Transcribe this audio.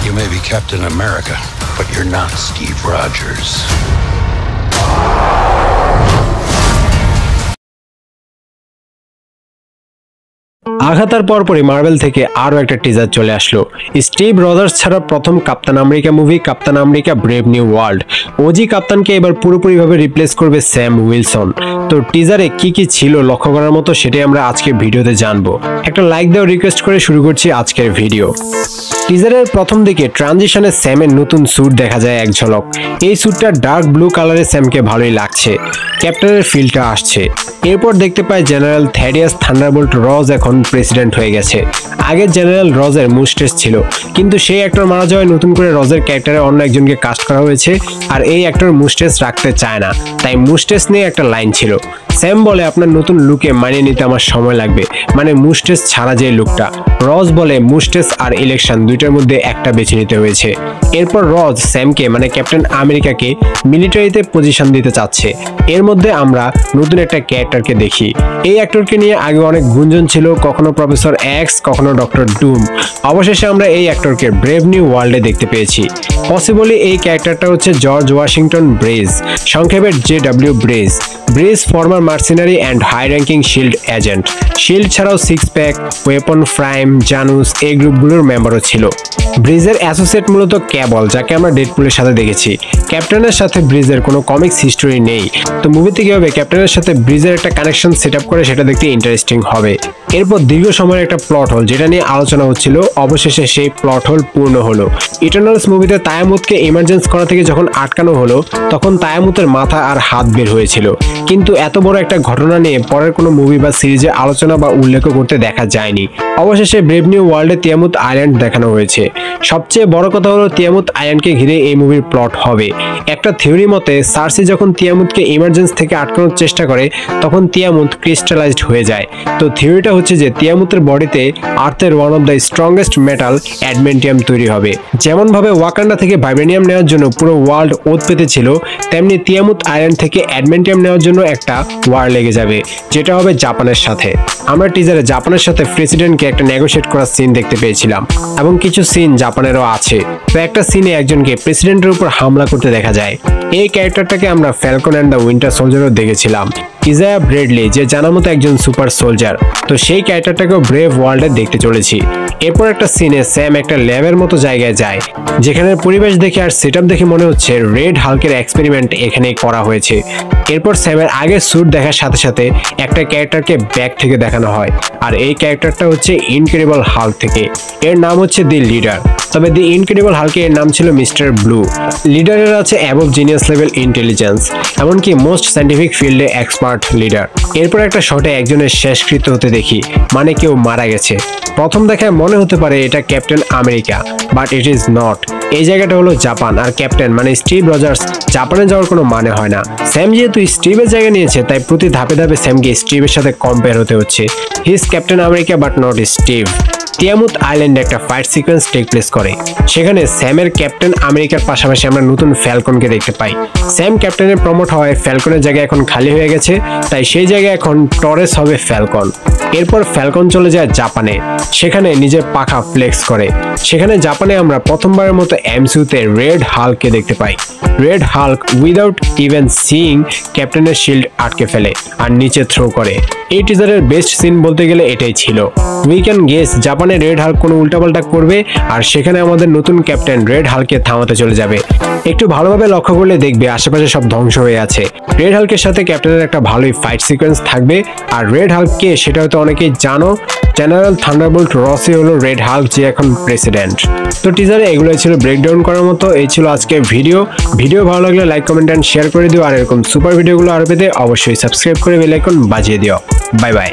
You may be Captain America, but you're not Steve Rogers. আঘাতের পরপরই Marvel থেকে আরও একটা টিজার চলে আসলো। স্টিভ রজার্স ছাড়া প্রথম Captain America movie Captain America Brave New World. OG কাপ্তানকে এবার পুরোপুরিভাবে রিপ্লেস করবে স্যাম উইলসন। তো টিজারে কি কি ছিল লক্ষ্য করার মতো সেটাই আমরা আজকের ভিডিওতে জানবো। একটা লাইক দেওয়া রিকোয়েস্ট করে শুরু করছি আজকের ভিডিও। টিজারের প্রথম দিকে ট্রানজিশনে স্যামের নতুন স্যুট দেখা যায় এক ঝলক। এই স্যুটটা ডার্ক ব্লু কালারে স্যামকে ভালোই লাগছে। ক্যাপ্টেনের ফিলটা আসছে। এরপর দেখতে পাই জেনারেল থ্যাডিয়াস থান্ডারবোল্ট রজ এখন প্রেসিডেন্ট হয়ে গেছে। আগে জেনারেল রজের মুস্টেস ছিল, কিন্তু সেই অ্যাক্টর মারা যাওয়ায় নতুন করে রজের ক্যারেক্টারে অন্য একজনকে কাস্ট করা হয়েছে, আর এই অ্যাক্টর মুস্টেস রাখতে চায় না, তাই মুস্টেস নিয়ে একটা লাইন ছিল। স্যাম বলে আপনার নতুন লুকে মানিয়ে নিতে আমার সময় লাগবে, মানে মুস্টেস ছাড়া যে লুকটা। রজ বলে মুস্টেস আর ইলেকশন দুইটার মধ্যে একটা বেছে নিতে হয়েছে। এরপর রজ স্যামকে মানে ক্যাপ্টেন আমেরিকাকে মিলিটারিতে পজিশন দিতে চাচ্ছে। এর মধ্যে আমরা নতুন একটা ক্যারেক্টারকে দেখি। এই অ্যাক্টরকে নিয়ে আগে অনেক গুঞ্জন ছিল, কখনো প্রফেসর এক্স, কখনো ডক্টর ডুম। অবশেষে আমরা এই অ্যাক্টরকে ব্রেভ নিউ ওয়ার্ল্ডে দেখতে পেয়েছি। পসিবলি এই ক্যারেক্টারটা হচ্ছে জর্জ ওয়াশিংটন ব্রেজ, সংক্ষেপে JW ব্রেজ। ব্রেজ former mercenary and high ranking SHIELD agent. SHIELD ছাড়াও six pack, weapon, prime, Janus এই গ্রুপগুলোর মেম্বারও ছিল। ব্রিজের অ্যাসোসিয়েট মূলত ক্যাবল, যাকে আমরা ডেডপুলের সাথে দেখেছি। ক্যাপ্টেনের সাথে ব্রিজের কোনো কমিক্স হিস্টোরি নেই, তো মুভিতে কীভাবে ক্যাপ্টেনের সাথে ব্রিজের একটা কানেকশন সেট আপ করে সেটা দেখতে ইন্টারেস্টিং হবে। এরপর দীর্ঘ সময়ের একটা প্লট হোল যেটা নিয়ে আলোচনা হচ্ছিল, অবশেষে সেই প্লট হোল পূর্ণ হলো। ইটারনালস মুভিতে তায়ামুতকে ইমার্জেন্স করা থেকে যখন আটকানো হলো, তখন তায়ামুতের মাথা আর হাত বের হয়েছিল, কিন্তু এত বড় একটা ঘটনা নিয়ে পরের কোনো মুভি বা সিরিজে আলোচনা বা উল্লেখ করতে দেখা যায়নি। অবশেষে ব্রেভ নিউ ওয়ার্ল্ডে তিয়ামুত আইল্যান্ড দেখানো হয়েছে। সবচেয়ে বড় কথা হলো তিয়ামুত আইল্যান্ডকে ঘিরে এই মুভির প্লট হবে। একটা থিওরি মতে সার্সি যখন তিয়ামুতকে ইমার্জেন্স থেকে আটকানোর চেষ্টা করে, তখন তিয়ামুত ক্রিস্টালাইজড হয়ে যায়। তো থিওরিটা হচ্ছে যে তিয়ামুতের বডিতে আর্থের one of the strongest metal adamantium তৈরি হবে। যেমন ভাবে ওয়াকান্ডা থেকে ভাইব্রেনিয়াম নেওয়ার জন্য পুরো ওয়ার্ল্ড ওত পেতেছিল, তেমনি তিয়ামুত আইল্যান্ড থেকে অ্যাডমেন্টিয়াম নেওয়ার জন্য একটা ওয়ার লেগে যাবে, যেটা হবে জাপানের সাথে। আমরা টিজারে জাপানের সাথে প্রেসিডেন্টকে একটা নেগোশিয়েট করার সিন দেখতে পেয়েছিলাম, এবং কিছু সিন জাপানেরও আছে। তো একটা সিনে একজনকে প্রেসিডেন্টের উপর হামলা করতে দেখা যায়। এই ক্যারেক্টারটাকে আমরা ফ্যালকন অ্যান্ড দ্য উইন্টার সোলজারও দেখেছিলাম। ইজায়া ব্রেডলি যে জানার মতো একজন সুপার সোলজার, তো সেই ক্যারেক্টারটাকেও ব্রেভ ওয়ার্ল্ডে দেখতে চলেছি। এরপর একটা সিনে স্যাম একটা ল্যাবের মতো জায়গায় যায়, যেখানে পরিবেশ দেখে আর সেটআপ দেখে মনে হচ্ছে রেড হাল্কের এক্সপেরিমেন্ট এখানেই করা হয়েছে। এরপর স্যামের আগের স্যুট দেখার সাথে সাথে একটা ক্যারেক্টারকে ব্যাক থেকে দেখানো হয়, আর এই ক্যারেক্টারটা হচ্ছে ইনক্রেডিবল হাল্ক থেকে। এর নাম হচ্ছে দি লিডার, তবে দি ইনক্রেডিবল হাল্কে এর নাম ছিল মিস্টার ব্লু। লিডারের আছে অ্যাবভ জিনিয়াস লেভেল ইন্টেলিজেন্স, এমনকি মোস্ট সায়েন্টিফিক ফিল্ডে এক্সপার্ট লিডার। এরপর একটা শটে একজনের শেষকৃত্য হতে দেখি, মানে কেউ মারা গেছে। প্রথম দেখায় মনে হতে পারে এটা captain America, but it is not. এই জায়গাটা হলো জাপান, আর ক্যাপ্টেন মানে স্টিভ রজার্স জাপানে যাওয়ার কোনো মানে হয় না। স্যাম যেহেতু স্টিভের জায়গা নিয়েছে, তাই প্রতি ধাপে ধাপে স্যামকে স্টিভের সাথে কম্পেয়ার হতে হচ্ছে। He is Captain America but not Steve. Tiamut আইল্যান্ডে একটা ফাইট সিকোয়েন্স টেক প্লেস করে। সেখানে স্যামের ক্যাপ্টেন আমেরিকার পাশাপাশি আমরা নতুন ফ্যালকনকে দেখতে পাই। স্যাম ক্যাপ্টেনে প্রমোট হয়, ফ্যালকনের জায়গা এখন খালি হয়ে গেছে, তাই সেই জায়গায় এখন টরেস হবে ফ্যালকন। এরপর ফ্যালকন চলে যায় জাপানে, সেখানে নিজের পাখা ফ্লেক্স করে। সেখানে জাপানে আমরা প্রথমবারের মতো এমসিইউতে রেড হাল্ককে দেখতে পাই। Red Hulk without even seeing ক্যাপ্টেনের শিল্ড আটকে ফেলে আর নিচে থ্রো করে। এই টিজারের বেস্ট সিন বলতে গেলে এটাই ছিল। উই ক্যান গেস জাপানে রেড হাল্ক কোনো উল্টাপাল্টা করবে, আর সেখানে আমাদের নতুন ক্যাপ্টেন রেড হাল্ককে থামাতে চলে যাবে। একটু ভালোভাবে লক্ষ্য করলে দেখবে আশেপাশে সব ধ্বংস হয়ে আছে। রেড হাল্কের সাথে ক্যাপ্টেনের একটা ভালোই ফাইট সিকোয়েন্স থাকবে। আর রেড হাল্ককে সেটা হয়তো অনেকেই জানো, জেনারেল থান্ডারবোল্ট রসই হলো রেড হাল্ক, যে এখন প্রেসিডেন্ট। তো টিজারে এগুলোই ছিল ব্রেকডাউন করার মতো। এই ছিল আজকের ভিডিও। ভালো লাগলে লাইক, কমেন্ট এন্ড শেয়ার করে দিও। আর এরকম সুপার ভিডিওগুলো আরো পেতে অবশ্যই সাবস্ক্রাইব করে বেল আইকন বাজিয়ে দিও। Bye bye.